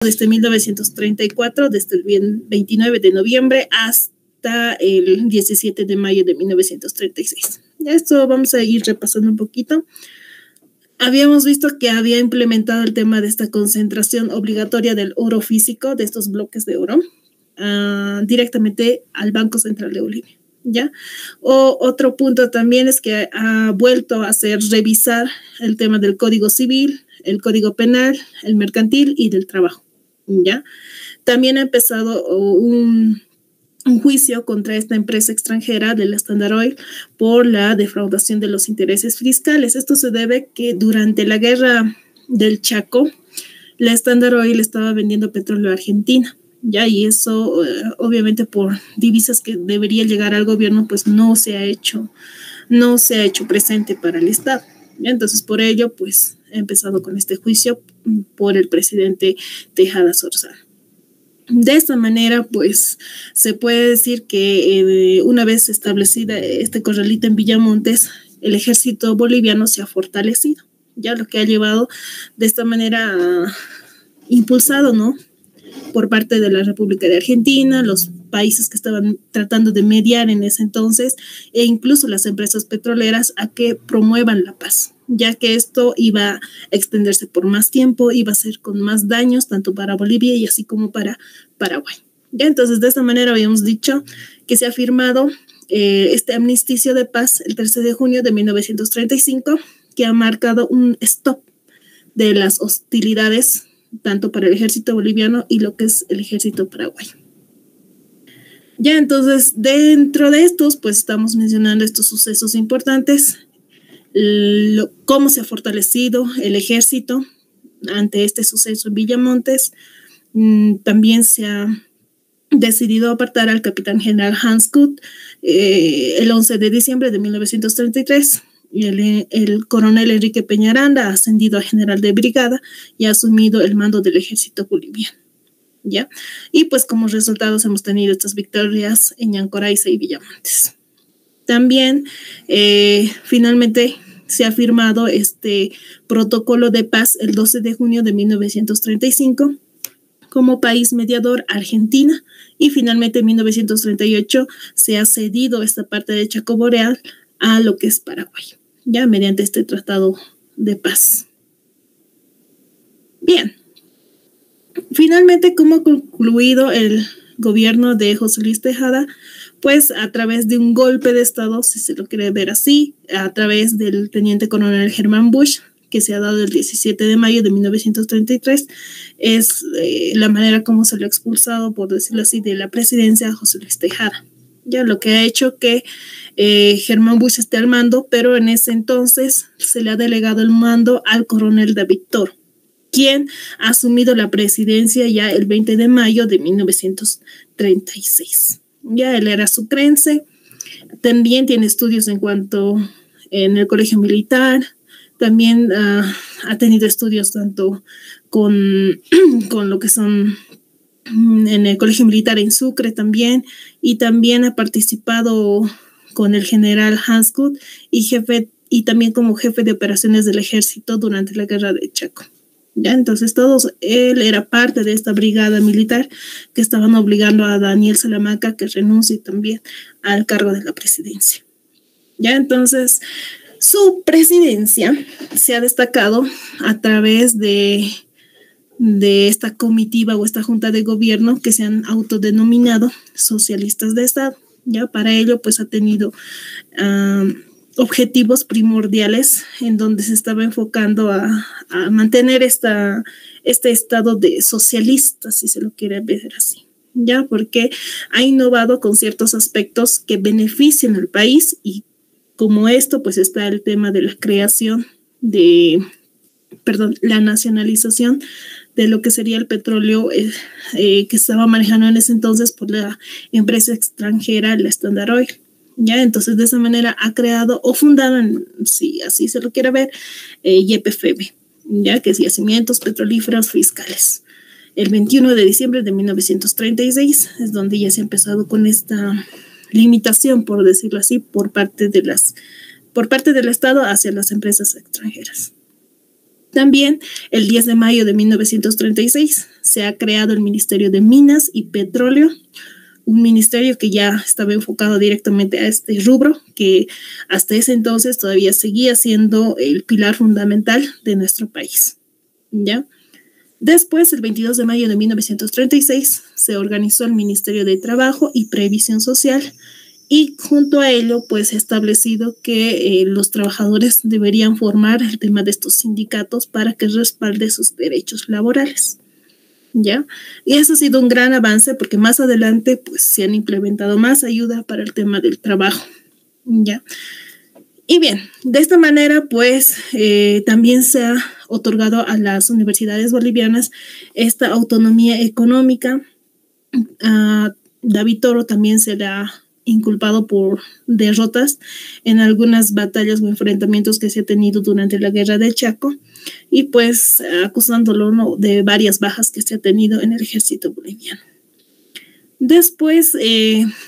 desde 1934, desde el 29 de noviembre hasta el 17 de mayo de 1936. Esto vamos a ir repasando un poquito. Habíamos visto que había implementado el tema de esta concentración obligatoria del oro físico, de estos bloques de oro, directamente al Banco Central de Bolivia. ¿Ya? Otro punto también es que ha vuelto a hacer revisar el tema del Código Civil, el Código Penal, el mercantil y del trabajo. ¿Ya? También ha empezado un juicio contra esta empresa extranjera del Standard Oil por la defraudación de los intereses fiscales. Esto se debe que durante la guerra del Chaco, la Standard Oil estaba vendiendo petróleo a Argentina. Ya, y eso obviamente por divisas que debería llegar al gobierno, pues no se ha hecho presente para el Estado. ¿Ya? Entonces, por ello, pues he empezado con este juicio por el presidente Tejada Sorzal. De esta manera, pues se puede decir que una vez establecida este corralito en Villamontes, el ejército boliviano se ha fortalecido, ya lo que ha llevado de esta manera impulsado, ¿no?, por parte de la República de Argentina, los países que estaban tratando de mediar en ese entonces, e incluso las empresas petroleras, a que promuevan la paz, ya que esto iba a extenderse por más tiempo, iba a ser con más daños, tanto para Bolivia y así como para Paraguay. Ya, entonces, de esta manera habíamos dicho que se ha firmado este armisticio de paz el 13 de junio de 1935, que ha marcado un stop de las hostilidades tanto para el ejército boliviano y lo que es el ejército paraguayo. Ya, entonces, dentro de estos, pues estamos mencionando estos sucesos importantes, cómo se ha fortalecido el ejército ante este suceso en Villamontes. También se ha decidido apartar al capitán general Hans Kut el 11 de diciembre de 1933. Y el coronel Enrique Peñaranda ha ascendido a general de brigada y ha asumido el mando del ejército boliviano. ¿Ya? Y pues como resultados hemos tenido estas victorias en Yancoraiza y Villamontes. También finalmente se ha firmado este protocolo de paz el 12 de junio de 1935 como país mediador Argentina, y finalmente en 1938 se ha cedido esta parte de Chaco Boreal a lo que es Paraguay, ya mediante este tratado de paz. Bien, finalmente, ¿cómo ha concluido el gobierno de José Luis Tejada? Pues a través de un golpe de Estado, si se lo quiere ver así, a través del teniente coronel Germán Busch, que se ha dado el 17 de mayo de 1933, es la manera como se lo ha expulsado, por decirlo así, de la presidencia a José Luis Tejada. Ya, lo que ha hecho que Germán Busch esté al mando, pero en ese entonces se le ha delegado el mando al coronel David Toro, quien ha asumido la presidencia ya el 20 de mayo de 1936. Ya él era sucrense, también tiene estudios en el colegio militar, también ha tenido estudios tanto con lo que son en el colegio militar en Sucre también, y también ha participado con el general Hans Kut y también como jefe de operaciones del ejército durante la guerra de Chaco. ¿Ya? Entonces él era parte de esta brigada militar que estaban obligando a Daniel Salamanca que renuncie también al cargo de la presidencia. ¿Ya? Entonces su presidencia se ha destacado a través de esta comitiva o esta junta de gobierno que se han autodenominado socialistas de Estado. Ya, para ello pues ha tenido objetivos primordiales en donde se estaba enfocando a mantener este estado de socialista, si se lo quiere ver así, ya, porque ha innovado con ciertos aspectos que benefician al país, y como esto pues está el tema de la creación la nacionalización de lo que sería el petróleo que estaba manejando en ese entonces por la empresa extranjera, la Standard Oil. Ya, entonces de esa manera ha creado o fundado, si así se lo quiere ver, YPFB, ya, que es Yacimientos Petrolíferos Fiscales. El 21 de diciembre de 1936 es donde ya se ha empezado con esta limitación, por decirlo así, por parte del Estado hacia las empresas extranjeras. También el 10 de mayo de 1936 se ha creado el Ministerio de Minas y Petróleo, un ministerio que ya estaba enfocado directamente a este rubro, que hasta ese entonces todavía seguía siendo el pilar fundamental de nuestro país. ¿Ya? Después, el 22 de mayo de 1936, se organizó el Ministerio de Trabajo y Previsión Social y junto a ello, pues, establecido que los trabajadores deberían formar el tema de estos sindicatos para que respalde sus derechos laborales. ¿Ya? Y eso ha sido un gran avance porque más adelante pues se han implementado más ayuda para el tema del trabajo. ¿Ya? Y bien, de esta manera pues también se ha otorgado a las universidades bolivianas esta autonomía económica. A David Toro también se le ha inculpado por derrotas en algunas batallas o enfrentamientos que se ha tenido durante la guerra del Chaco y pues acusándolo, ¿no?, de varias bajas que se ha tenido en el ejército boliviano. Después,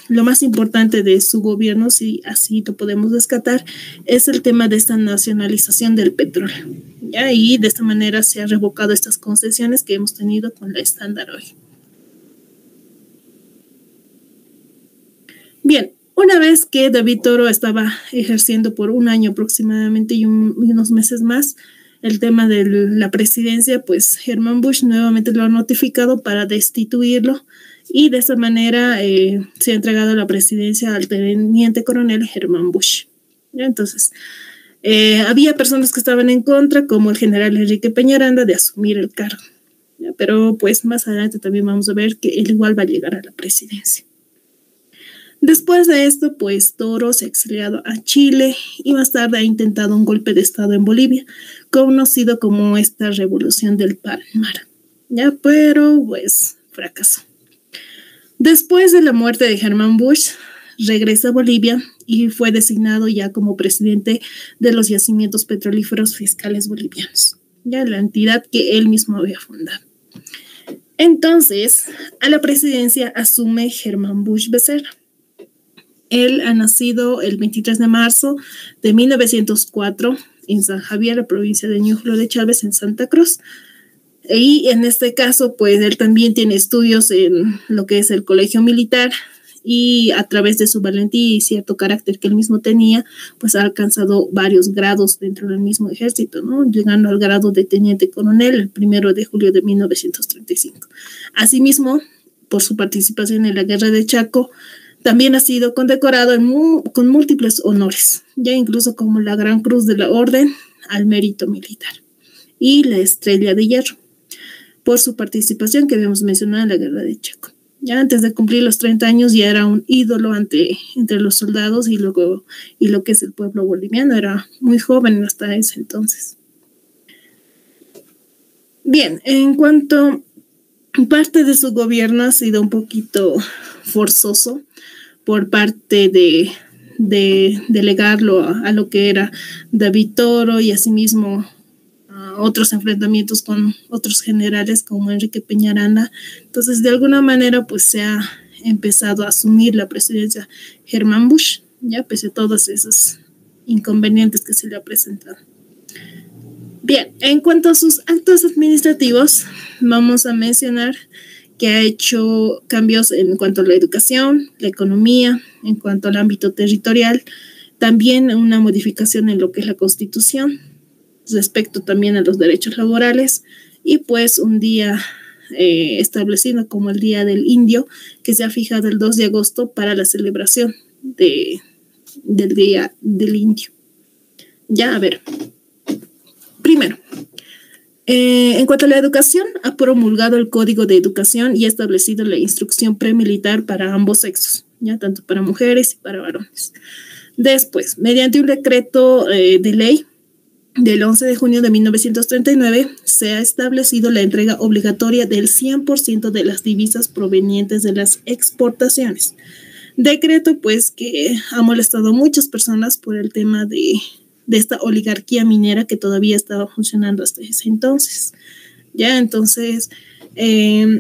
lo más importante de su gobierno, si así lo podemos rescatar, es el tema de esta nacionalización del petróleo. ¿Ya? Y de esta manera se han revocado estas concesiones que hemos tenido con la Standard Oil. Bien, una vez que David Toro estaba ejerciendo por un año aproximadamente y unos meses más el tema de la presidencia, pues Herman Bush nuevamente lo ha notificado para destituirlo y de esa manera se ha entregado la presidencia al teniente coronel Herman Bush. ¿Ya? Entonces, había personas que estaban en contra, como el general Enrique Peñaranda, de asumir el cargo. ¿Ya? Pero pues más adelante también vamos a ver que él igual va a llegar a la presidencia. Después de esto, pues Toro se ha exiliado a Chile y más tarde ha intentado un golpe de Estado en Bolivia, conocido como esta Revolución del Palmar. Ya, pero pues fracasó. Después de la muerte de Herman Bush, regresa a Bolivia y fue designado ya como presidente de los yacimientos petrolíferos fiscales bolivianos, ya la entidad que él mismo había fundado. Entonces, a la presidencia asume Herman Bush Becerra. Él ha nacido el 23 de marzo de 1904 en San Javier, la provincia de Ñuflo de Chávez, en Santa Cruz. Y en este caso, pues él también tiene estudios en lo que es el colegio militar y a través de su valentía y cierto carácter que él mismo tenía, pues ha alcanzado varios grados dentro del mismo ejército, ¿no? Llegando al grado de teniente coronel el 1 de julio de 1935. Asimismo, por su participación en la Guerra de Chaco, también ha sido condecorado con múltiples honores, ya incluso como la Gran Cruz de la Orden al Mérito Militar y la Estrella de Hierro, por su participación que habíamos mencionado en la Guerra de Chaco. Ya antes de cumplir los 30 años ya era un ídolo entre los soldados y lo que es el pueblo boliviano. Era muy joven hasta ese entonces. Bien, en cuanto parte de su gobierno ha sido un poquito forzoso por parte de delegarlo a lo que era David Toro y asimismo otros enfrentamientos con otros generales como Enrique Peñaranda. Entonces, de alguna manera, pues se ha empezado a asumir la presidencia Herman Bush, ya pese a todos esos inconvenientes que se le ha presentado. Bien, en cuanto a sus actos administrativos, vamos a mencionar que ha hecho cambios en cuanto a la educación, la economía, en cuanto al ámbito territorial, también una modificación en lo que es la Constitución, respecto también a los derechos laborales, y pues un día establecido como el Día del Indio, que se ha fijado el 2 de agosto para la celebración del Día del Indio. Ya, a ver, primero, en cuanto a la educación, ha promulgado el Código de Educación y ha establecido la instrucción premilitar para ambos sexos, ya tanto para mujeres y para varones. Después, mediante un decreto de ley del 11 de junio de 1939, se ha establecido la entrega obligatoria del 100% de las divisas provenientes de las exportaciones. Decreto, pues, que ha molestado a muchas personas por el tema de esta oligarquía minera que todavía estaba funcionando hasta ese entonces. Ya, entonces,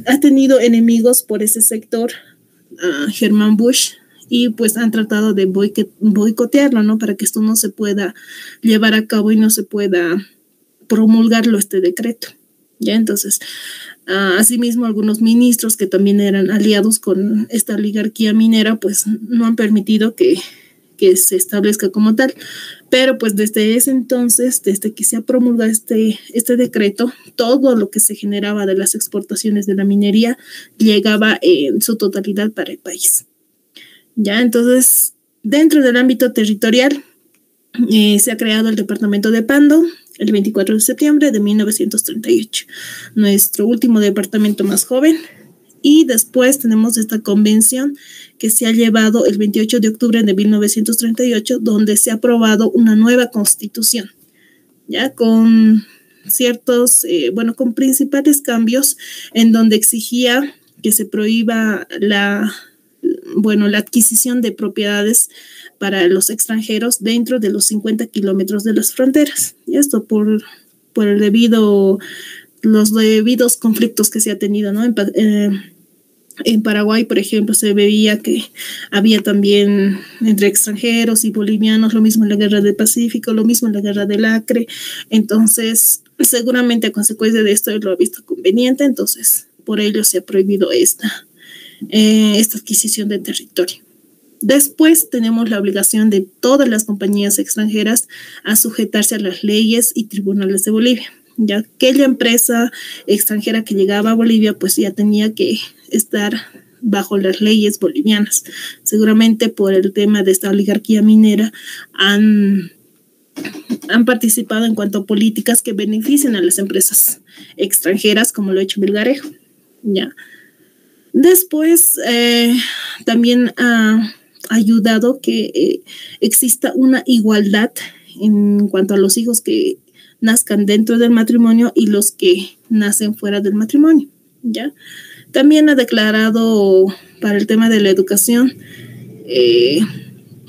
ha tenido enemigos por ese sector, Herman Bush, y pues han tratado de boicotearlo, ¿no? Para que esto no se pueda llevar a cabo y no se pueda promulgarlo este decreto. Ya, entonces, asimismo, algunos ministros que también eran aliados con esta oligarquía minera, pues no han permitido que se establezca como tal. Pero pues desde ese entonces, desde que se ha promulgado este decreto, todo lo que se generaba de las exportaciones de la minería llegaba en su totalidad para el país. Ya, entonces, dentro del ámbito territorial, se ha creado el departamento de Pando el 24 de septiembre de 1938, nuestro último departamento más joven. Y después tenemos esta convención que se ha llevado el 28 de octubre de 1938, donde se ha aprobado una nueva constitución, ya con ciertos, con principales cambios, en donde exigía que se prohíba la adquisición de propiedades para los extranjeros dentro de los 50 kilómetros de las fronteras. Y esto por los debidos conflictos que se ha tenido, ¿no? En Paraguay, por ejemplo, se veía que había también entre extranjeros y bolivianos, lo mismo en la Guerra del Pacífico, lo mismo en la Guerra del Acre. Entonces, seguramente a consecuencia de esto él lo ha visto conveniente, entonces por ello se ha prohibido esta adquisición de territorio. Después tenemos la obligación de todas las compañías extranjeras a sujetarse a las leyes y tribunales de Bolivia. Ya aquella empresa extranjera que llegaba a Bolivia, pues ya tenía que estar bajo las leyes bolivianas. Seguramente por el tema de esta oligarquía minera han participado en cuanto a políticas que beneficien a las empresas extranjeras, como lo ha hecho Melgarejo. Ya. Después también ha ayudado que exista una igualdad en cuanto a los hijos que nazcan dentro del matrimonio y los que nacen fuera del matrimonio, ¿ya? También ha declarado para el tema de la educación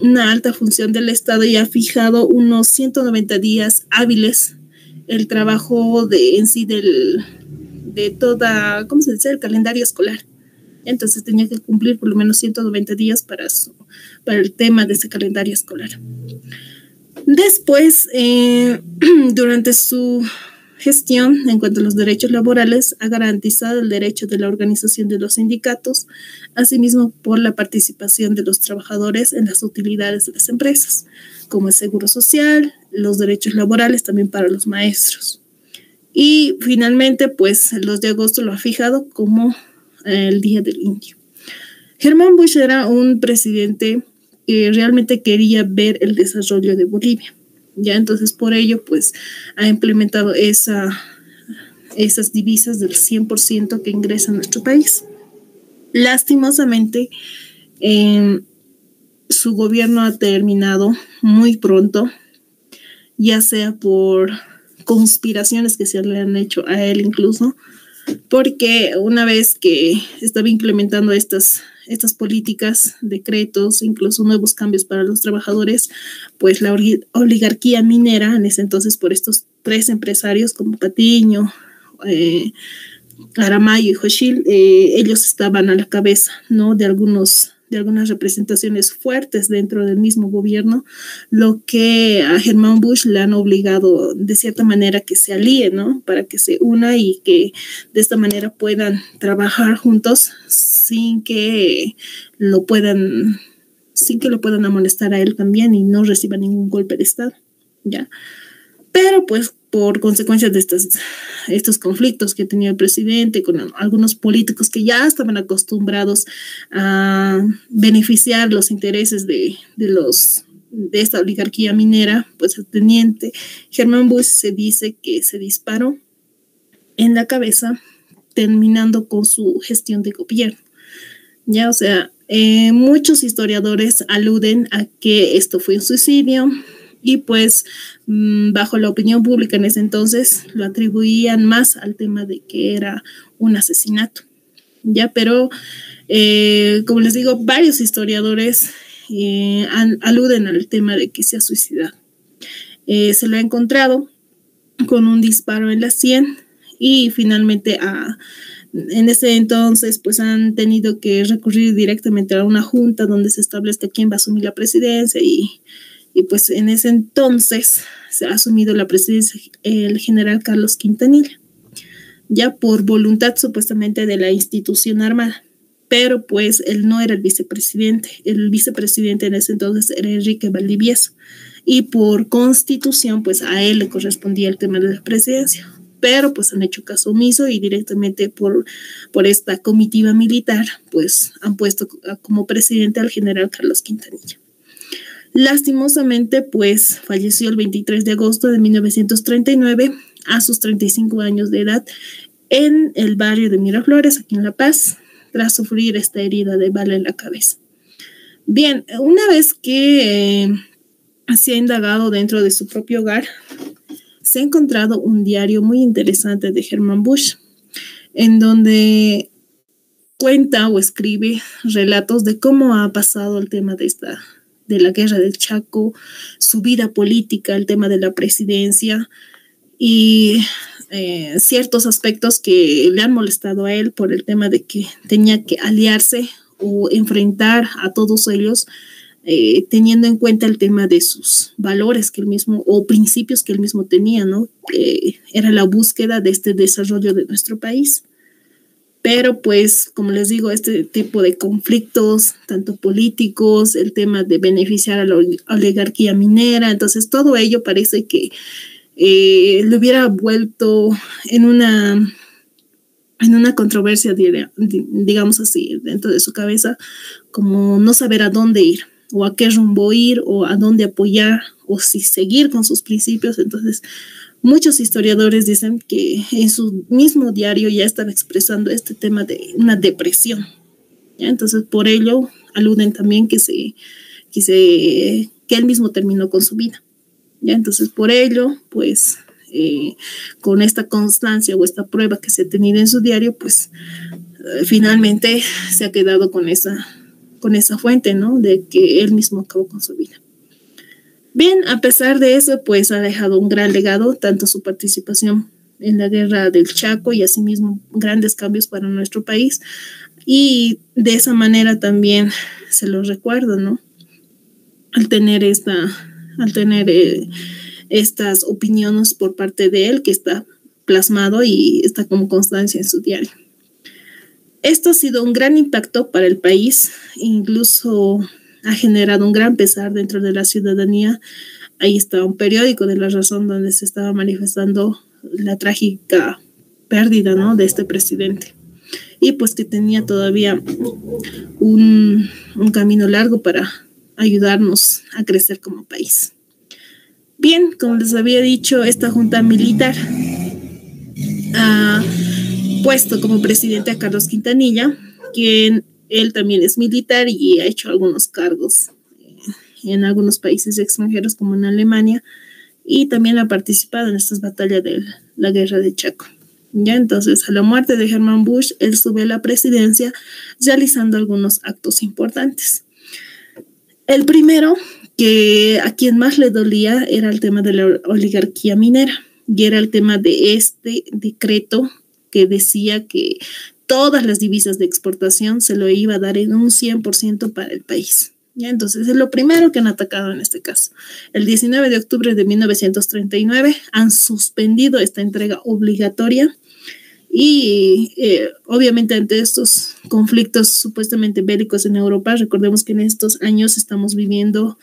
una alta función del Estado y ha fijado unos 190 días hábiles el trabajo de toda, ¿cómo se dice?, el calendario escolar. Entonces tenía que cumplir por lo menos 190 días para el tema de ese calendario escolar. Después, durante su gestión en cuanto a los derechos laborales, ha garantizado el derecho de la organización de los sindicatos, asimismo por la participación de los trabajadores en las utilidades de las empresas, como el seguro social, los derechos laborales también para los maestros. Y finalmente, pues el 2 de agosto lo ha fijado como el Día del Indio. Germán Bush era un presidente que realmente quería ver el desarrollo de Bolivia. Ya, entonces por ello pues ha implementado esas divisas del 100% que ingresan a nuestro país. Lastimosamente, su gobierno ha terminado muy pronto, ya sea por conspiraciones que se le han hecho a él incluso, porque una vez que estaba implementando estas políticas, decretos, incluso nuevos cambios para los trabajadores, pues la oligarquía minera, en ese entonces por estos 3 empresarios como Patiño, Aramayo y Hochil, ellos estaban a la cabeza, ¿no?, de algunas representaciones fuertes dentro del mismo gobierno, lo que a Germán Bush le han obligado de cierta manera que se alíe, ¿no?, para que se una y que de esta manera puedan trabajar juntos sin que lo puedan amonestar a él también y no reciba ningún golpe de Estado, ¿ya? Pero pues por consecuencia de estos conflictos que tenía el presidente con algunos políticos que ya estaban acostumbrados a beneficiar los intereses de esta oligarquía minera, pues el teniente Germán Bush se dice que se disparó en la cabeza terminando con su gestión de gobierno. Ya, o sea, muchos historiadores aluden a que esto fue un suicidio y pues bajo la opinión pública en ese entonces lo atribuían más al tema de que era un asesinato. Ya, pero como les digo, varios historiadores aluden al tema de que se ha suicidado. Se lo ha encontrado con un disparo en la sien y finalmente en ese entonces pues han tenido que recurrir directamente a una junta donde se establezca quién va a asumir la presidencia y y pues en ese entonces se ha asumido la presidencia el general Carlos Quintanilla, ya por voluntad supuestamente de la institución armada. Pero pues él no era el vicepresidente en ese entonces era Enrique Valdivieso, y por constitución pues a él le correspondía el tema de la presidencia, pero pues han hecho caso omiso y directamente por esta comitiva militar pues han puesto como presidente al general Carlos Quintanilla. Lastimosamente pues falleció el 23 de agosto de 1939 a sus 35 años de edad en el barrio de Miraflores, aquí en La Paz, tras sufrir esta herida de bala en la cabeza. Bien, una vez que se ha indagado dentro de su propio hogar, se ha encontrado un diario muy interesante de Hermann Busch, en donde cuenta o escribe relatos de cómo ha pasado el tema de la guerra del Chaco, su vida política, el tema de la presidencia y ciertos aspectos que le han molestado a él por el tema de que tenía que aliarse o enfrentar a todos ellos, teniendo en cuenta el tema de sus valores que él mismo, o principios que él mismo tenía, ¿no? Era la búsqueda de este desarrollo de nuestro país. Pero pues, como les digo, este tipo de conflictos, tanto políticos, el tema de beneficiar a la oligarquía minera, entonces todo ello parece que lo hubiera vuelto en una controversia, digamos así, dentro de su cabeza, como no saber a dónde ir, o a qué rumbo ir, o a dónde apoyar, o si seguir con sus principios. Entonces, muchos historiadores dicen que en su mismo diario ya estaba expresando este tema de una depresión, ¿ya? Entonces, por ello, aluden también que él mismo terminó con su vida. ¿Ya? Entonces, por ello, pues, con esta constancia o esta prueba que se ha tenido en su diario, pues, finalmente se ha quedado con esa fuente, ¿no? De que él mismo acabó con su vida. Bien, a pesar de eso, pues, ha dejado un gran legado, tanto su participación en la guerra del Chaco y asimismo grandes cambios para nuestro país. Y de esa manera también se lo recuerdo, ¿no? Al tener estas opiniones por parte de él, que está plasmado y está como constancia en su diario. Esto ha sido un gran impacto para el país, incluso ha generado un gran pesar dentro de la ciudadanía. Ahí está un periódico de La Razón donde se estaba manifestando la trágica pérdida, ¿no?, de este presidente, y pues que tenía todavía un camino largo para ayudarnos a crecer como país. Bien, como les había dicho, esta junta militar ha puesto como presidente a Carlos Quintanilla, quien él también es militar y ha hecho algunos cargos en algunos países extranjeros como en Alemania, y también ha participado en estas batallas de la guerra de Chaco. Ya, entonces, a la muerte de Hermann Busch, él sube a la presidencia realizando algunos actos importantes. El primero, que a quien más le dolía, era el tema de la oligarquía minera, y era el tema de este decreto que decía que todas las divisas de exportación se lo iba a dar en un 100% para el país. ¿Ya? Entonces, es lo primero que han atacado en este caso. El 19 de octubre de 1939 han suspendido esta entrega obligatoria y obviamente ante estos conflictos supuestamente bélicos en Europa, recordemos que en estos años estamos viviendo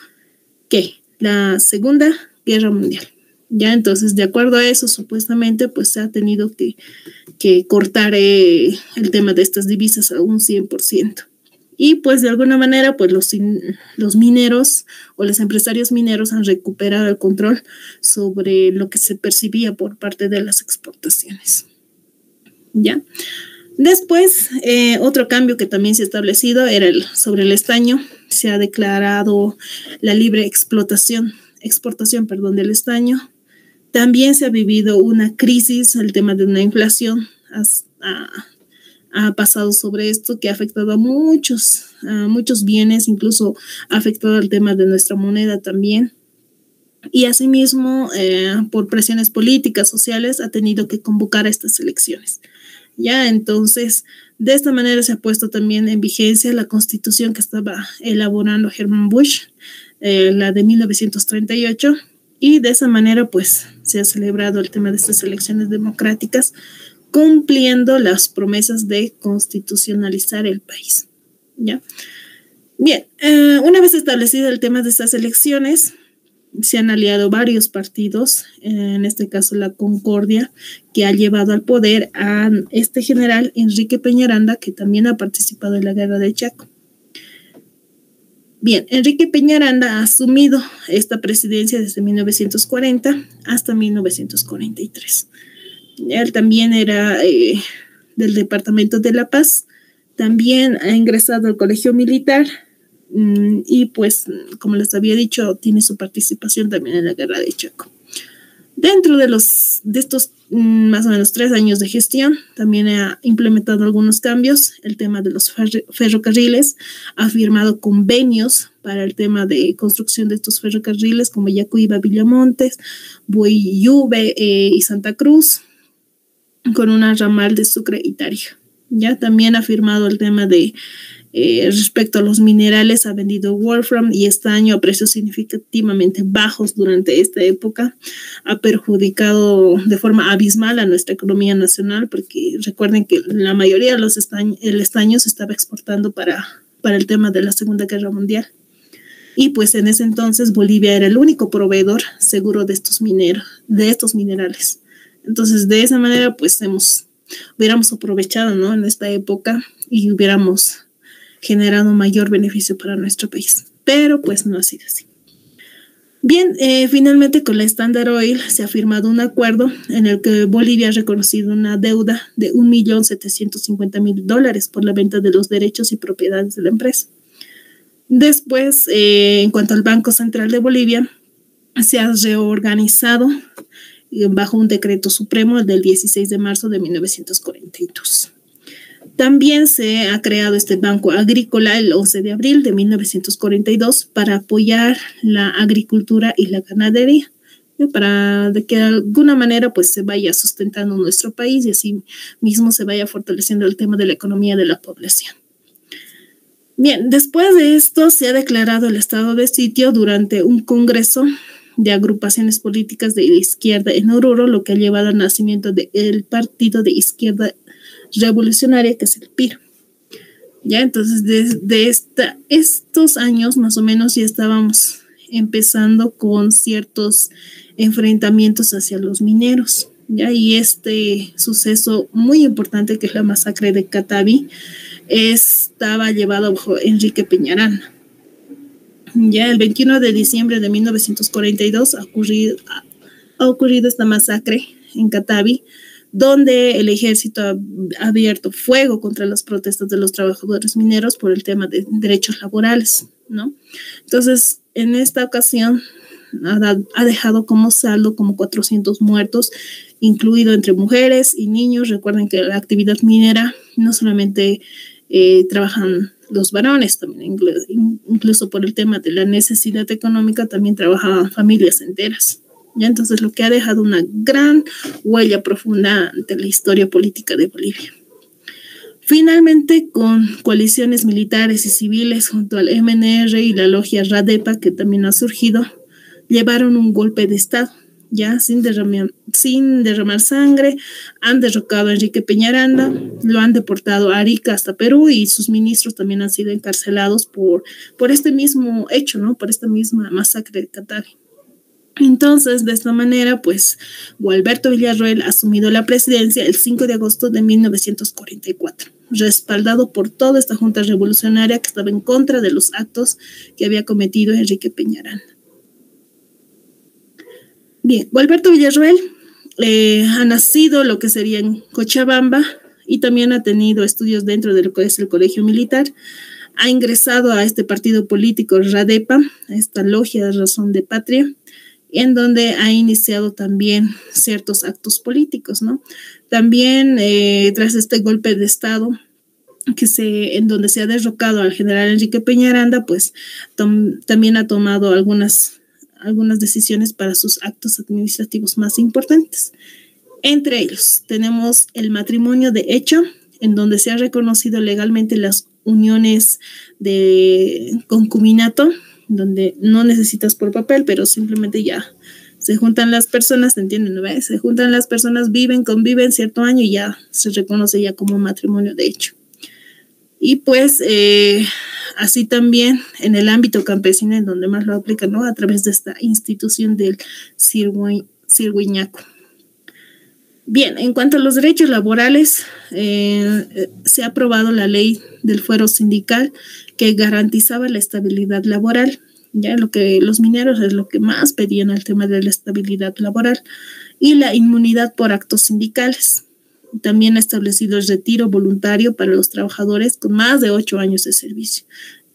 la Segunda Guerra Mundial. Ya, entonces, de acuerdo a eso, supuestamente, pues se ha tenido que cortar el tema de estas divisas a un 100%. Y pues de alguna manera, pues los mineros o los empresarios mineros han recuperado el control sobre lo que se percibía por parte de las exportaciones. ¿Ya? Después, otro cambio que también se ha establecido era sobre el estaño. Se ha declarado la libre exportación del estaño. También se ha vivido una crisis, el tema de una inflación ha pasado sobre esto, que ha afectado a muchos bienes, incluso ha afectado al tema de nuestra moneda también. Y asimismo, por presiones políticas, sociales, ha tenido que convocar a estas elecciones. Ya, entonces, de esta manera se ha puesto también en vigencia la constitución que estaba elaborando Hermann Busch, la de 1938, y de esa manera pues se ha celebrado el tema de estas elecciones democráticas, cumpliendo las promesas de constitucionalizar el país. ¿Ya? Bien, una vez establecido el tema de estas elecciones, se han aliado varios partidos, en este caso la Concordia, que ha llevado al poder a este general Enrique Peñaranda, que también ha participado en la guerra de Chaco. Bien, Enrique Peñaranda ha asumido esta presidencia desde 1940 hasta 1943. Él también era del Departamento de La Paz, también ha ingresado al Colegio Militar y pues, como les había dicho, tiene su participación también en la guerra de Chaco. Dentro de estos más o menos 3 años de gestión, también ha implementado algunos cambios, el tema de los ferrocarriles, ha firmado convenios para el tema de construcción de estos ferrocarriles como Yacuiba, Villamontes, Bueyube y Santa Cruz, con una ramal de Sucre y Tarija. Ya también ha firmado el tema de respecto a los minerales, ha vendido wolfram y estaño a precios significativamente bajos durante esta época. Ha perjudicado de forma abismal a nuestra economía nacional, porque recuerden que la mayoría de el estaño se estaba exportando para el tema de la Segunda Guerra Mundial. Y pues en ese entonces Bolivia era el único proveedor seguro de estos minerales. Entonces de esa manera pues hubiéramos aprovechado, ¿no?, en esta época y hubiéramos generado mayor beneficio para nuestro país, pero pues no ha sido así. Bien, finalmente con la Standard Oil se ha firmado un acuerdo en el que Bolivia ha reconocido una deuda de $1.750.000 por la venta de los derechos y propiedades de la empresa. Después, en cuanto al Banco Central de Bolivia, se ha reorganizado bajo un decreto supremo del 16 de marzo de 1942. También se ha creado este Banco Agrícola el 11 de abril de 1942 para apoyar la agricultura y la ganadería, para que de alguna manera pues se vaya sustentando nuestro país y así mismo se vaya fortaleciendo el tema de la economía de la población. Bien, después de esto se ha declarado el estado de sitio durante un congreso de agrupaciones políticas de izquierda en Oruro, lo que ha llevado al nacimiento del Partido de Izquierda Revolucionaria, que es el PIR. Ya, entonces desde estos años más o menos ya estábamos empezando con ciertos enfrentamientos hacia los mineros, ya, y este suceso muy importante, que es la masacre de Catavi, estaba llevado bajo Enrique Peñaranda. Ya el 21 de diciembre de 1942 ha ocurrido esta masacre en Catavi, donde el ejército ha abierto fuego contra las protestas de los trabajadores mineros por el tema de derechos laborales, ¿no? Entonces, en esta ocasión ha dejado como saldo como 400 muertos, incluido entre mujeres y niños. Recuerden que la actividad minera no solamente trabajan los varones, también incluso por el tema de la necesidad económica, también trabajaban familias enteras. ¿Ya? Entonces, lo que ha dejado una gran huella profunda ante la historia política de Bolivia. Finalmente, con coaliciones militares y civiles junto al MNR y la logia Radepa, que también ha surgido, llevaron un golpe de Estado, ya sin derramar sangre, han derrocado a Enrique Peñaranda, lo han deportado a Arica hasta Perú, y sus ministros también han sido encarcelados por este mismo hecho, ¿no?, por esta misma masacre de Catavi. Entonces, de esta manera, pues, Gualberto Villarroel ha asumido la presidencia el 5 de agosto de 1944, respaldado por toda esta junta revolucionaria que estaba en contra de los actos que había cometido Enrique Peñaranda. Bien, Gualberto Villarroel ha nacido lo que sería en Cochabamba y también ha tenido estudios dentro de lo que es el Colegio Militar. Ha ingresado a este partido político Radepa, a esta logia de Razón de Patria, en donde ha iniciado también ciertos actos políticos, ¿no? También tras este golpe de Estado en donde se ha derrocado al general Enrique Peñaranda, pues también ha tomado algunas decisiones para sus actos administrativos más importantes. Entre ellos tenemos el matrimonio de hecho, en donde se ha reconocido legalmente las uniones de concubinato, donde no necesitas por papel, pero simplemente ya se juntan las personas, ¿te entienden? ¿No? Se juntan las personas, viven, conviven cierto año y ya se reconoce ya como matrimonio de hecho. Y pues así también en el ámbito campesino, en donde más lo aplican, ¿no? A través de esta institución del Cirguiñaco. Bien, en cuanto a los derechos laborales, se ha aprobado la ley del fuero sindical que garantizaba la estabilidad laboral. Ya lo que los mineros es lo que más pedían al tema de la estabilidad laboral y la inmunidad por actos sindicales. También ha establecido el retiro voluntario para los trabajadores con más de 8 años de servicio.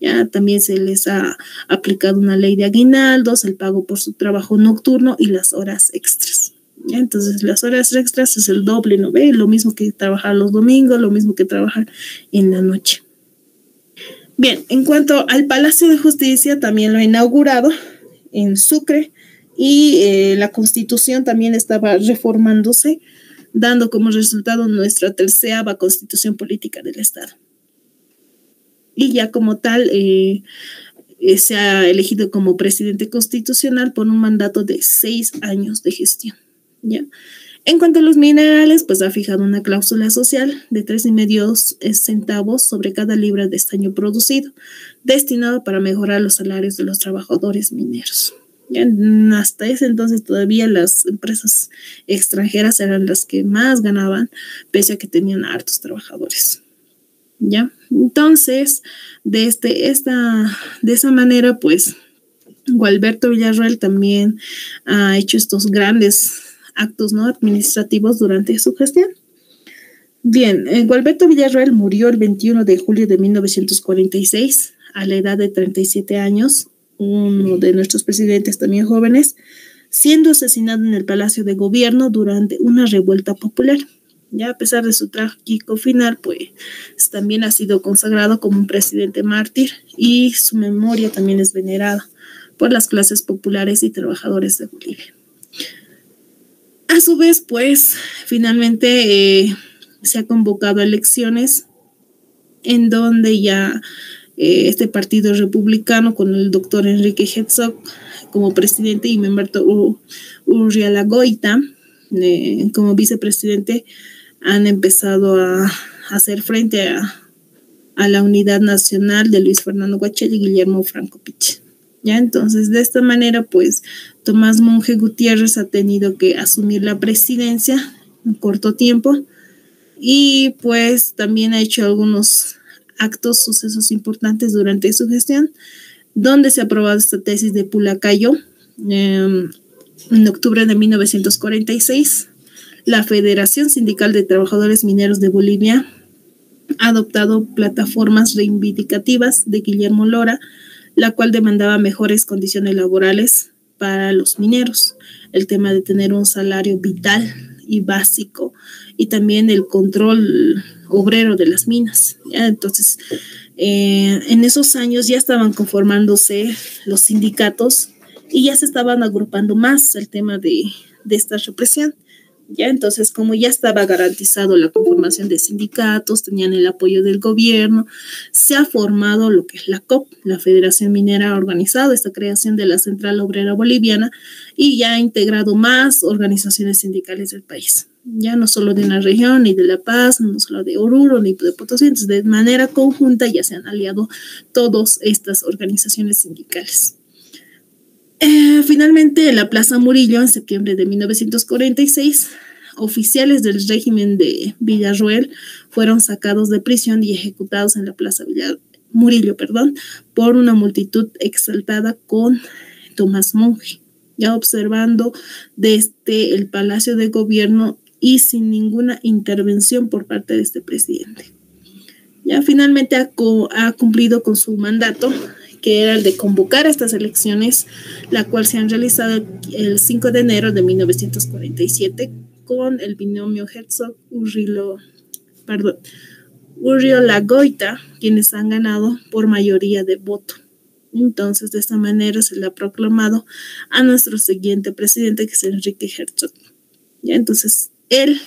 Ya también se les ha aplicado una ley de aguinaldos, el pago por su trabajo nocturno y las horas extras. ¿Ya? Entonces las horas extras es el doble, ¿no ve? Lo mismo que trabajar los domingos, lo mismo que trabajar en la noche. Bien, en cuanto al Palacio de Justicia, también lo ha inaugurado en Sucre y la Constitución también estaba reformándose, dando como resultado nuestra 13ª Constitución Política del Estado. Y ya como tal, se ha elegido como presidente constitucional por un mandato de 6 años de gestión. ¿Ya? En cuanto a los minerales, pues ha fijado una cláusula social de 3,5 centavos sobre cada libra de estaño producido, destinado para mejorar los salarios de los trabajadores mineros. Ya, hasta ese entonces todavía las empresas extranjeras eran las que más ganaban, pese a que tenían hartos trabajadores. ¿Ya? Entonces, de esa manera, pues, Gualberto Villarroel también ha hecho estos grandes actos, ¿no?, administrativos durante su gestión. Bien, Gualberto Villarroel murió el 21 de julio de 1946 a la edad de 37 años, uno de nuestros presidentes también jóvenes, siendo asesinado en el Palacio de Gobierno durante una revuelta popular. Ya a pesar de su trágico final, pues también ha sido consagrado como un presidente mártir y su memoria también es venerada por las clases populares y trabajadores de Bolivia. A su vez, pues, finalmente se ha convocado a elecciones en donde ya este partido republicano con el doctor Enrique Herzog como presidente y Memberto Urrialagoita como vicepresidente han empezado a hacer frente a la unidad nacional de Luis Fernando Guachel y Guillermo Franco Pich. ¿Ya? Entonces, de esta manera, pues, Tomás Monje Gutiérrez ha tenido que asumir la presidencia en corto tiempo y, pues, también ha hecho algunos sucesos importantes durante su gestión, donde se ha aprobado esta tesis de Pulacayo en octubre de 1946. La Federación Sindical de Trabajadores Mineros de Bolivia ha adoptado plataformas reivindicativas de Guillermo Lora, la cual demandaba mejores condiciones laborales para los mineros, el tema de tener un salario vital y básico y también el control obrero de las minas. ¿Ya? Entonces, en esos años ya estaban conformándose los sindicatos y ya se estaban agrupando más el tema de esta represión. ¿Ya? Entonces, como ya estaba garantizado la conformación de sindicatos, tenían el apoyo del gobierno, se ha formado lo que es la COP, la Federación Minera ha organizado esta creación de la Central Obrera Boliviana y ya ha integrado más organizaciones sindicales del país. Ya no solo de una región, ni de La Paz, no solo de Oruro, ni de Potosí, entonces de manera conjunta ya se han aliado todas estas organizaciones sindicales. Finalmente, en la Plaza Murillo, en septiembre de 1946, oficiales del régimen de Villarroel fueron sacados de prisión y ejecutados en la Plaza Murillo, por una multitud exaltada con Tomás Monje, ya observando desde el Palacio de Gobierno y sin ninguna intervención por parte de este presidente. Ya finalmente ha cumplido con su mandato, que era el de convocar estas elecciones, la cual se han realizado el 5 de enero de 1947 con el binomio Herzog-Urriolagoita, quienes han ganado por mayoría de voto. Entonces, de esta manera se le ha proclamado a nuestro siguiente presidente, que es Enrique Herzog. ¿Ya? Entonces, él,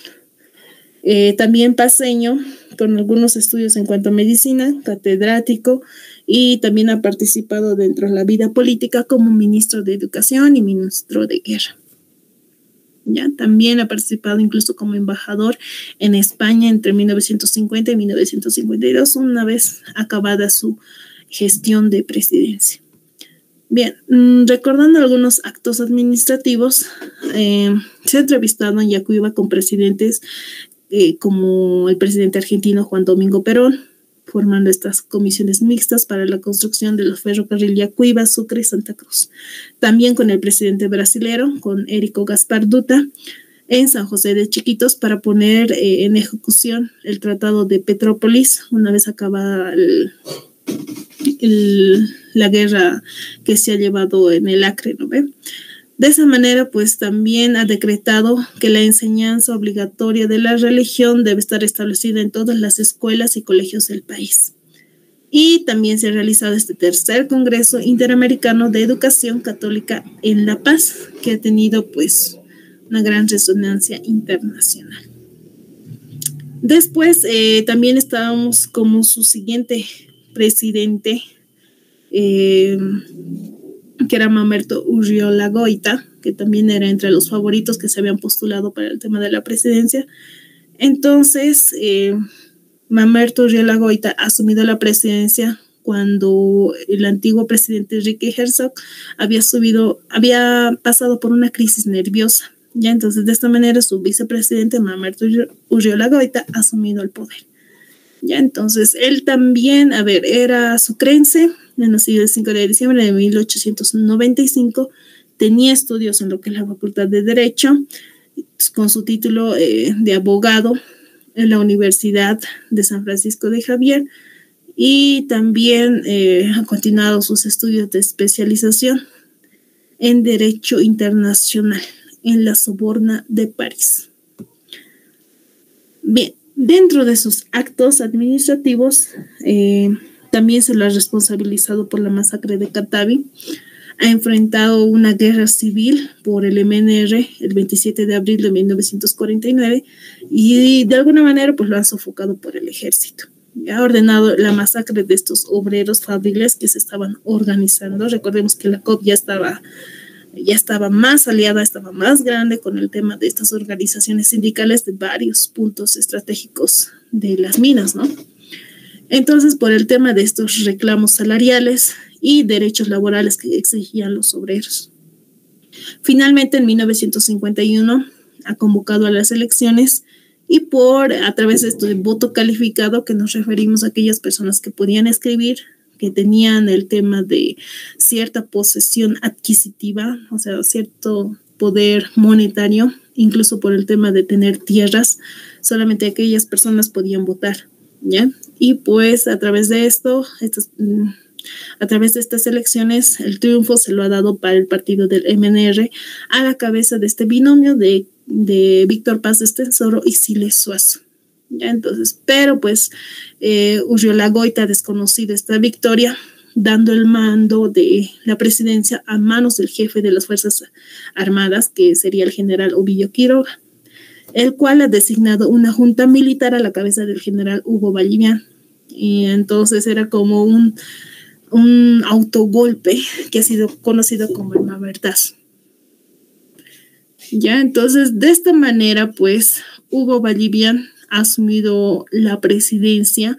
también paseño, con algunos estudios en cuanto a medicina, catedrático, y también ha participado dentro de la vida política como ministro de Educación y ministro de Guerra. ¿Ya? También ha participado incluso como embajador en España entre 1950 y 1952, una vez acabada su gestión de presidencia. Bien, recordando algunos actos administrativos, se ha entrevistado en Yacuiba con presidentes como el presidente argentino Juan Domingo Perón, formando estas comisiones mixtas para la construcción de los ferrocarriles Yacuiba, Sucre y Santa Cruz. También con el presidente brasilero, con Érico Gaspar Dutra, en San José de Chiquitos para poner en ejecución el Tratado de Petrópolis, una vez acabada la guerra que se ha llevado en el Acre, ¿no ve? De esa manera, pues también ha decretado que la enseñanza obligatoria de la religión debe estar establecida en todas las escuelas y colegios del país. Y también se ha realizado este tercer Congreso Interamericano de Educación Católica en La Paz, que ha tenido pues una gran resonancia internacional. Después también estábamos como su siguiente presidente, que era Mamerto Urriola Goita, que también era entre los favoritos que se habían postulado para el tema de la presidencia. Entonces, Mamerto Urriola Goita ha asumido la presidencia cuando el antiguo presidente Enrique Herzog había pasado por una crisis nerviosa. Ya, entonces, de esta manera, su vicepresidente Mamerto Urriola Goita ha asumido el poder. Ya, entonces, él también, era sucrense, nacido el 5 de diciembre de 1895, tenía estudios en lo que es la Facultad de Derecho, con su título de abogado en la Universidad de San Francisco de Javier, y también ha continuado sus estudios de especialización en Derecho Internacional en la Sorbona de París. Bien, dentro de sus actos administrativos, también se lo ha responsabilizado por la masacre de Catavi. Ha enfrentado una guerra civil por el MNR el 27 de abril de 1949 y de alguna manera pues lo ha sofocado por el ejército. Ha ordenado la masacre de estos obreros fabriles que se estaban organizando. Recordemos que la COP ya estaba más aliada, estaba más grande con el tema de estas organizaciones sindicales de varios puntos estratégicos de las minas, ¿no? Entonces, por el tema de estos reclamos salariales y derechos laborales que exigían los obreros. Finalmente, en 1951, ha convocado a las elecciones y a través de esto de voto calificado, que nos referimos a aquellas personas que podían escribir, que tenían el tema de cierta posesión adquisitiva, o sea, cierto poder monetario, incluso por el tema de tener tierras, solamente aquellas personas podían votar, ¿ya? Y pues a través de estas elecciones, el triunfo se lo ha dado para el partido del MNR a la cabeza de este binomio de Víctor Paz Estenssoro y Siles Suazo. ¿Ya? Entonces, pero pues Urriola Goita ha desconocido esta victoria, dando el mando de la presidencia a manos del jefe de las Fuerzas Armadas, que sería el general Ovidio Quiroga, el cual ha designado una junta militar a la cabeza del general Hugo Vallivian. Y entonces era como un autogolpe que ha sido conocido como el Mamertazo. Ya, entonces de esta manera pues Hugo Vallivian ha asumido la presidencia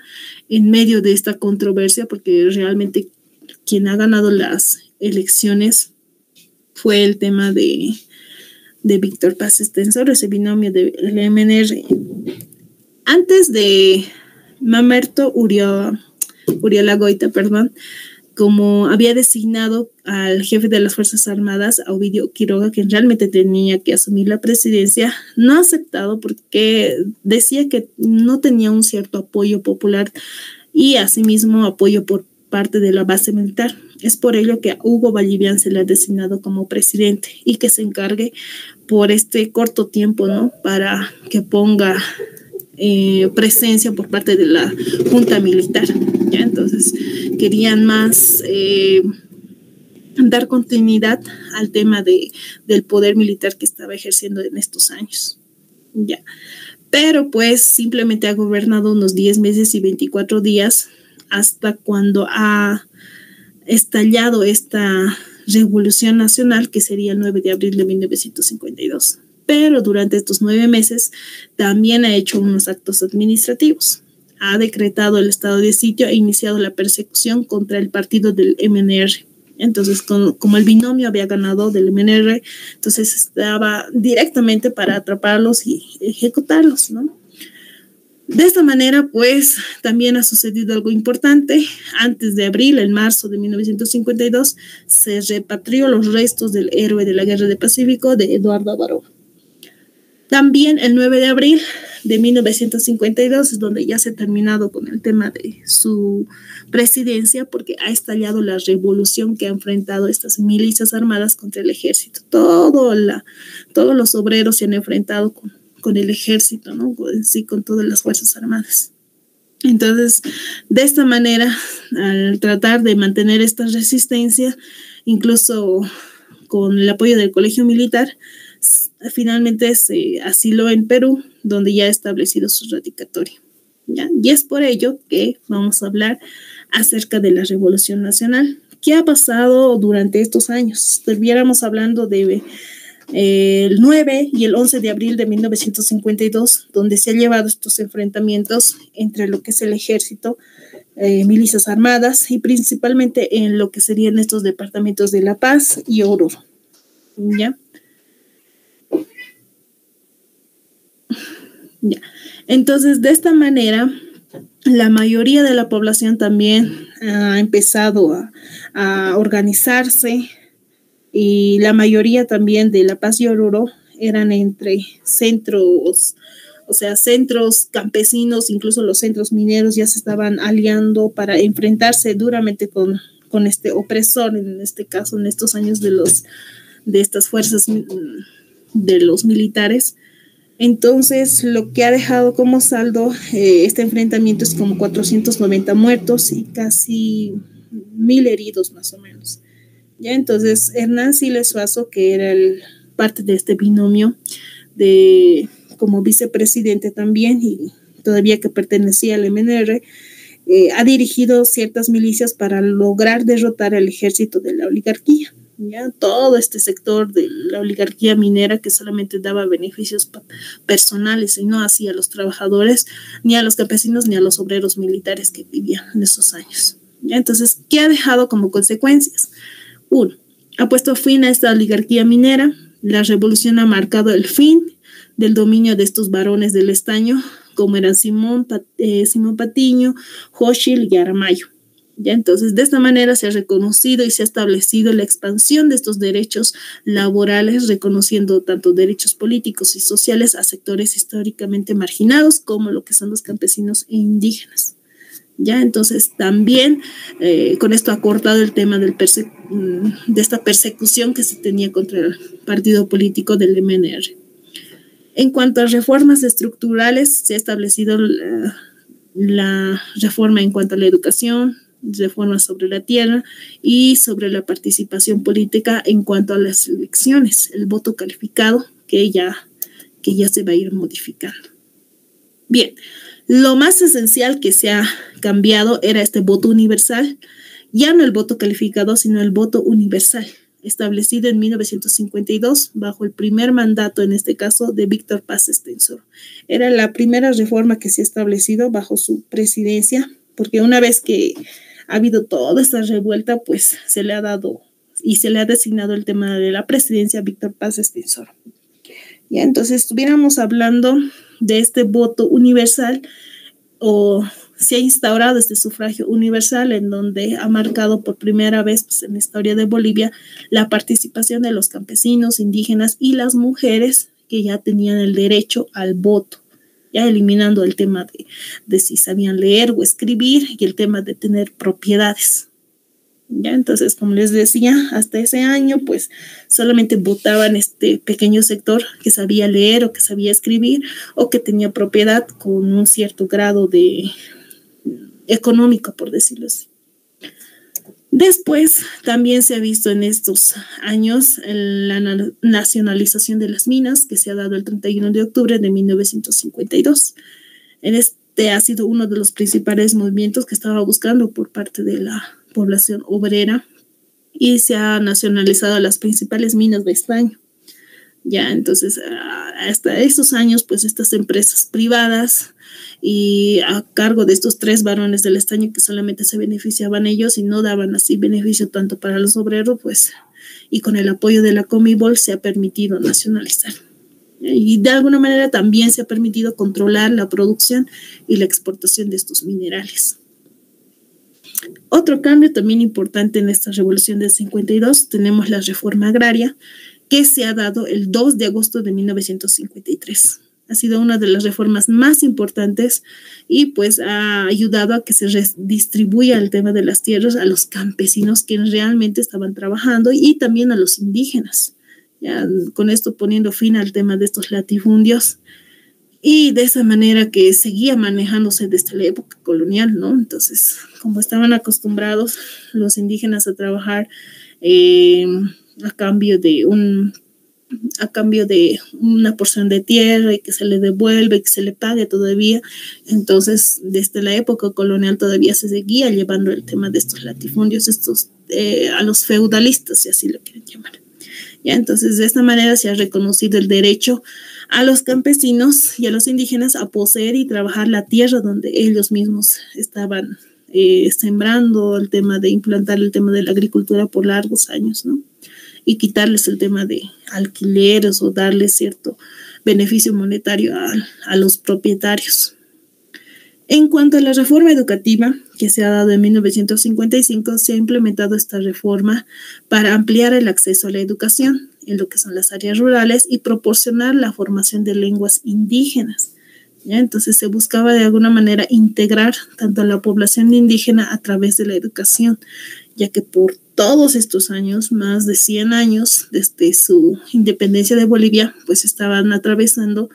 en medio de esta controversia, porque realmente quien ha ganado las elecciones fue el tema de Víctor Paz Estenssoro, ese binomio del MNR. Antes de Mamerto Urriola Goita, como había designado al jefe de las Fuerzas Armadas, a Ovidio Quiroga, que realmente tenía que asumir la presidencia, no ha aceptado porque decía que no tenía un cierto apoyo popular y asimismo apoyo por parte de la base militar. Es por ello que a Hugo Vallivian se le ha designado como presidente y que se encargue por este corto tiempo, ¿no? Para que ponga presencia por parte de la junta militar, ¿ya? Entonces querían más dar continuidad al tema del poder militar que estaba ejerciendo en estos años, ¿ya? pero pues simplemente ha gobernado unos 10 meses y 24 días hasta cuando ha estallado esta revolución nacional, que sería el 9 de abril de 1952. Pero durante estos 9 meses también ha hecho unos actos administrativos. Ha decretado el estado de sitio e iniciado la persecución contra el partido del MNR. Entonces, como el binomio había ganado del MNR, entonces estaba directamente para atraparlos y ejecutarlos, ¿no? De esta manera, pues, también ha sucedido algo importante. Antes de abril, en marzo de 1952, se repatrió los restos del héroe de la Guerra del Pacífico, de Eduardo Abaró. También el 9 de abril de 1952 es donde ya se ha terminado con el tema de su presidencia, porque ha estallado la revolución que ha enfrentado estas milicias armadas contra el ejército. Todos los obreros se han enfrentado con el ejército, ¿no? Sí, con todas las Fuerzas Armadas. Entonces, de esta manera, al tratar de mantener esta resistencia, incluso con el apoyo del Colegio Militar, finalmente se asiló en Perú, donde ya ha establecido su radicatorio, ¿ya? Y es por ello que vamos a hablar acerca de la Revolución Nacional. ¿Qué ha pasado durante estos años? Estuviéramos hablando de el 9 y el 11 de abril de 1952, donde se han llevado estos enfrentamientos entre lo que es el ejército, milicias armadas, y principalmente en lo que serían estos departamentos de La Paz y Oruro, ¿ya? Ya. Entonces, de esta manera, la mayoría de la población también ha empezado a organizarse, y la mayoría también de La Paz y Oruro eran entre centros, o sea, centros campesinos, incluso los centros mineros ya se estaban aliando para enfrentarse duramente con este opresor, en este caso, en estos años de estas fuerzas de los militares. Entonces, lo que ha dejado como saldo este enfrentamiento es como 490 muertos y casi 1,000 heridos más o menos. ¿Ya? Entonces, Hernán Siles Suazo, que era parte de este binomio como vicepresidente también, y todavía que pertenecía al MNR, ha dirigido ciertas milicias para lograr derrotar al ejército de la oligarquía. ¿Ya? Todo este sector de la oligarquía minera, que solamente daba beneficios personales y no hacía a los trabajadores, ni a los campesinos, ni a los obreros militares que vivían en esos años. ¿Ya? Entonces, ¿qué ha dejado como consecuencias? Uno, ha puesto fin a esta oligarquía minera. La revolución ha marcado el fin del dominio de estos varones del estaño, como eran Simón Patiño, Xochitl y Aramayo. ¿Ya? Entonces, de esta manera se ha reconocido y se ha establecido la expansión de estos derechos laborales, reconociendo tanto derechos políticos y sociales a sectores históricamente marginados, como lo que son los campesinos e indígenas. ¿Ya? Entonces, también con esto ha cortado el tema de esta persecución que se tenía contra el partido político del MNR. En cuanto a reformas estructurales, se ha establecido la reforma en cuanto a la educación, reformas sobre la tierra y sobre la participación política en cuanto a las elecciones, el voto calificado, que ya se va a ir modificando. Bien, lo más esencial que se ha cambiado era este voto universal, ya no el voto calificado, sino el voto universal, establecido en 1952 bajo el primer mandato, en este caso, de Víctor Paz Estenssoro. Era la primera reforma que se ha establecido bajo su presidencia, porque una vez que ha habido toda esta revuelta, pues se le ha dado y se le ha designado el tema de la presidencia a Víctor Paz Estenssoro. Ya, entonces, estuviéramos hablando de este voto universal, o se ha instaurado este sufragio universal, en donde ha marcado por primera vez, pues, en la historia de Bolivia, la participación de los campesinos, indígenas y las mujeres, que ya tenían el derecho al voto, ya eliminando el tema de si sabían leer o escribir, y el tema de tener propiedades. ¿Ya? Entonces, como les decía, hasta ese año, pues solamente votaban este pequeño sector que sabía leer o que sabía escribir o que tenía propiedad con un cierto grado económico, por decirlo así. Después, también se ha visto en estos años la nacionalización de las minas, que se ha dado el 31 de octubre de 1952. Este ha sido uno de los principales movimientos que estaba buscando por parte de la población obrera, y se ha nacionalizado las principales minas de estaño. Ya, entonces, hasta esos años, pues estas empresas privadas y a cargo de estos 3 varones del estaño que solamente se beneficiaban ellos y no daban así beneficio tanto para los obreros, pues, y con el apoyo de la Comibol se ha permitido nacionalizar. Y de alguna manera también se ha permitido controlar la producción y la exportación de estos minerales. Otro cambio también importante en esta revolución del 52, tenemos la reforma agraria, que se ha dado el 2 de agosto de 1953. Ha sido una de las reformas más importantes y pues ha ayudado a que se redistribuya el tema de las tierras a los campesinos que realmente estaban trabajando y también a los indígenas. Ya, con esto poniendo fin al tema de estos latifundios, y de esa manera que seguía manejándose desde la época colonial, ¿no? Entonces, como estaban acostumbrados los indígenas a trabajar a cambio de una porción de tierra y que se le devuelve y que se le pague todavía. Entonces, desde la época colonial todavía se seguía llevando el tema de estos latifundios, a los feudalistas, si así lo quieren llamar. ¿Ya? Entonces, de esta manera se ha reconocido el derecho a los campesinos y a los indígenas a poseer y trabajar la tierra donde ellos mismos estaban sembrando, el tema de implantar el tema de la agricultura por largos años, ¿no? Y quitarles el tema de alquileres o darles cierto beneficio monetario a los propietarios. En cuanto a la reforma educativa que se ha dado en 1955, se ha implementado esta reforma para ampliar el acceso a la educación en lo que son las áreas rurales y proporcionar la formación de lenguas indígenas. ¿Ya? Entonces se buscaba de alguna manera integrar tanto a la población indígena a través de la educación, ya que por todos estos años, más de 100 años desde su independencia de Bolivia, pues estaban atravesando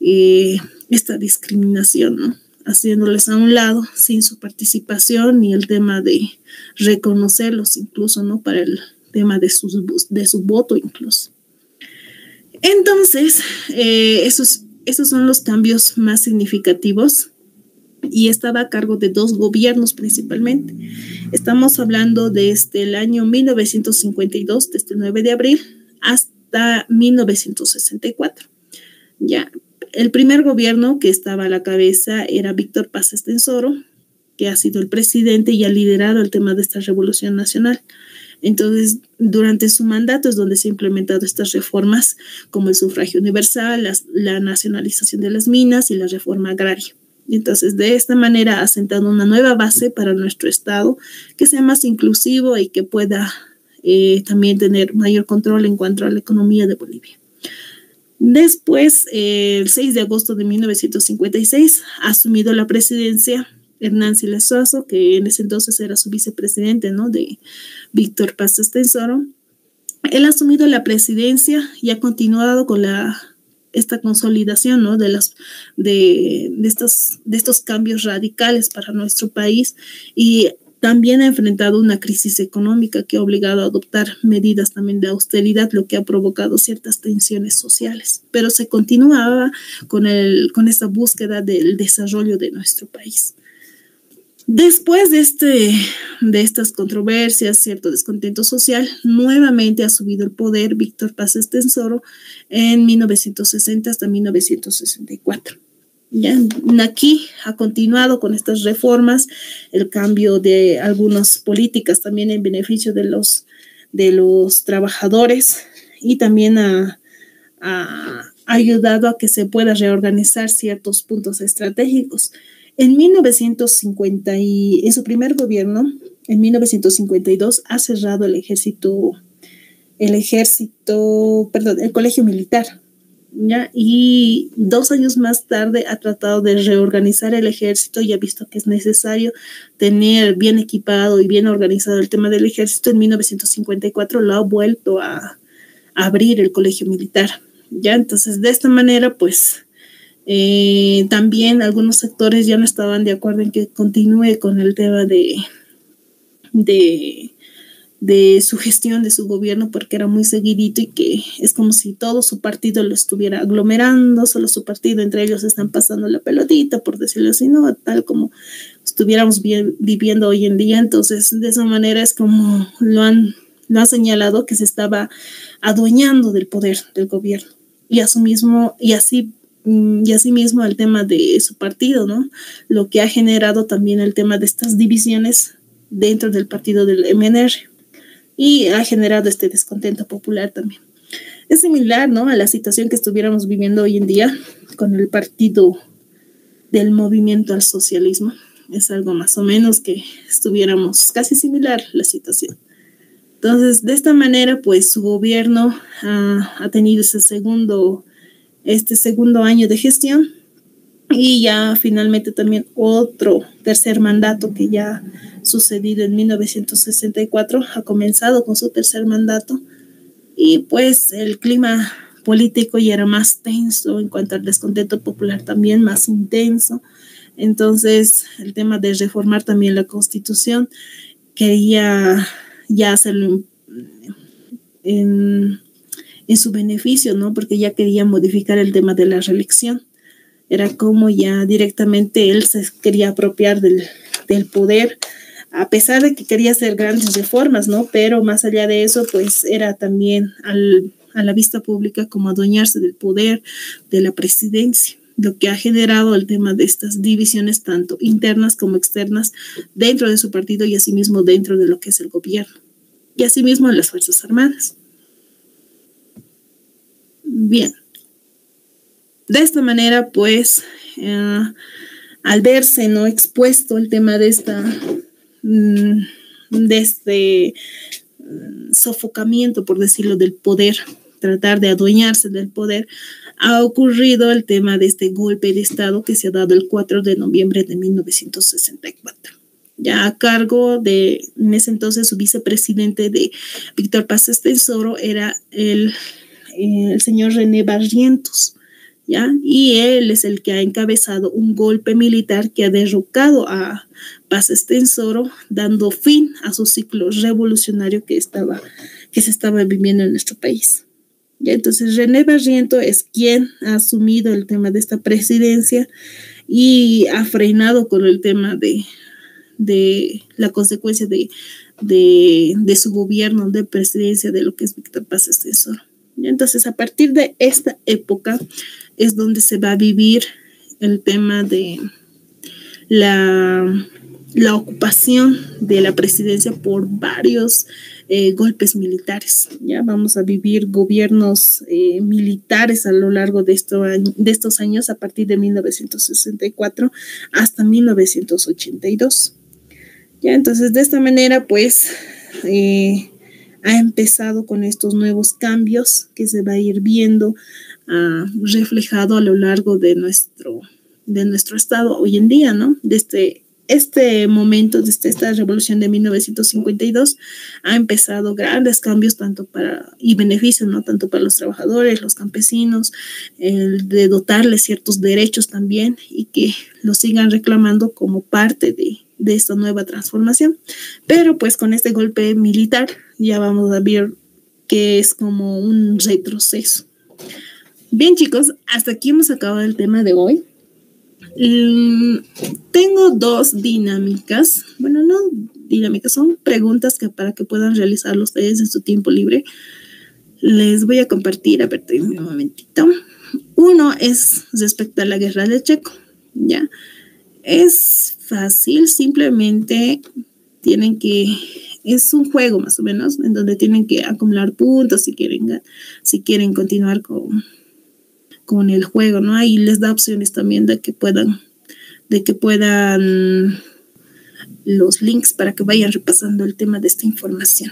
esta discriminación, ¿no? Haciéndoles a un lado sin su participación y el tema de reconocerlos incluso, ¿no? Para el tema de su voto incluso. Entonces, esos son los cambios más significativos y estaba a cargo de 2 gobiernos principalmente. Estamos hablando desde el año 1952, desde el 9 de abril hasta 1964. Ya, el primer gobierno que estaba a la cabeza era Víctor Paz Estenssoro, que ha sido el presidente y ha liderado el tema de esta revolución nacional. Entonces, durante su mandato es donde se han implementado estas reformas como el sufragio universal, la nacionalización de las minas y la reforma agraria. Entonces, de esta manera ha sentado una nueva base para nuestro Estado que sea más inclusivo y que pueda también tener mayor control en cuanto a la economía de Bolivia. Después, el 6 de agosto de 1956, ha asumido la presidencia Hernán Siles Suazo, que en ese entonces era su vicepresidente, ¿no? De Víctor Paz Estenssoro. Él ha asumido la presidencia y ha continuado con esta consolidación, ¿no? de estos cambios radicales para nuestro país, y también ha enfrentado una crisis económica que ha obligado a adoptar medidas también de austeridad, lo que ha provocado ciertas tensiones sociales. Pero se continuaba con esta búsqueda del desarrollo de nuestro país. Después de estas controversias, cierto descontento social, nuevamente ha subido el poder Víctor Paz Estenssoro en 1960 hasta 1964. Ya, aquí ha continuado con estas reformas, el cambio de algunas políticas también en beneficio de los trabajadores, y también ha ayudado a que se pueda reorganizar ciertos puntos estratégicos. En su primer gobierno, en 1952, ha cerrado el colegio militar. ¿Ya? Y 2 años más tarde ha tratado de reorganizar el ejército y ha visto que es necesario tener bien equipado y bien organizado el tema del ejército. En 1954 lo ha vuelto a abrir el colegio militar. ¿Ya? Entonces, de esta manera, pues, también algunos sectores ya no estaban de acuerdo en que continúe con el tema de de su gestión, de su gobierno, porque era muy seguidito y que es como si todo su partido lo estuviera aglomerando, solo su partido, entre ellos están pasando la pelotita, por decirlo así, ¿no? Tal como estuviéramos viviendo hoy en día. Entonces, de esa manera es como lo han señalado, que se estaba adueñando del poder del gobierno. Y así mismo el tema de su partido, ¿no? Lo que ha generado también el tema de estas divisiones dentro del partido del MNR y ha generado este descontento popular también. Es similar, ¿no?, a la situación que estuviéramos viviendo hoy en día con el partido del movimiento al socialismo. Es algo más o menos que estuviéramos casi similar la situación. Entonces, de esta manera, pues su gobierno ha tenido este segundo año de gestión y ya finalmente también otro tercer mandato que ya ha sucedido en 1964, ha comenzado con su tercer mandato y pues el clima político ya era más tenso, en cuanto al descontento popular también más intenso. Entonces el tema de reformar también la Constitución quería ya hacerlo en su beneficio, ¿no? Porque ya quería modificar el tema de la reelección. Era como ya directamente él se quería apropiar del poder, a pesar de que quería hacer grandes reformas, ¿no? Pero más allá de eso, pues era también a la vista pública como adueñarse del poder de la presidencia, lo que ha generado el tema de estas divisiones tanto internas como externas dentro de su partido y asimismo dentro de lo que es el gobierno y asimismo en las Fuerzas Armadas. Bien, de esta manera, pues, al verse, ¿no?, expuesto el tema de este sofocamiento, por decirlo, del poder, tratar de adueñarse del poder, ha ocurrido el tema de este golpe de Estado que se ha dado el 4 de noviembre de 1964. Ya a cargo de, en ese entonces, su vicepresidente de Víctor Paz Estenssoro era el señor René Barrientos, ¿ya? Y él es el que ha encabezado un golpe militar que ha derrocado a Paz Estenssoro, dando fin a su ciclo revolucionario que se estaba viviendo en nuestro país. ¿Ya? Entonces René Barrientos es quien ha asumido el tema de esta presidencia y ha frenado con el tema de la consecuencia de su gobierno de presidencia de lo que es Víctor Paz Estenssoro. Entonces, a partir de esta época es donde se va a vivir el tema de la ocupación de la presidencia por varios golpes militares. Ya vamos a vivir gobiernos militares a lo largo de estos años, a partir de 1964 hasta 1982. Ya, entonces, de esta manera, pues, ha empezado con estos nuevos cambios que se va a ir viendo reflejado a lo largo de nuestro estado hoy en día, ¿no? Desde este momento, desde esta revolución de 1952, ha empezado grandes cambios y beneficios, ¿no? Tanto para los trabajadores, los campesinos, el de dotarles ciertos derechos también y que los sigan reclamando como parte de esta nueva transformación. Pero pues con este golpe militar ya vamos a ver que es como un retroceso. Bien, chicos, hasta aquí hemos acabado el tema de hoy. Tengo dos dinámicas, bueno, no dinámicas, son preguntas para que puedan realizarlo ustedes en su tiempo libre. Les voy a compartir, a ver, un momentito. Uno es respecto a la guerra del Chaco, ¿ya? Es fácil, simplemente es un juego más o menos, en donde tienen que acumular puntos si quieren continuar con el juego, ¿no? Ahí les da opciones también de que puedan los links para que vayan repasando el tema de esta información.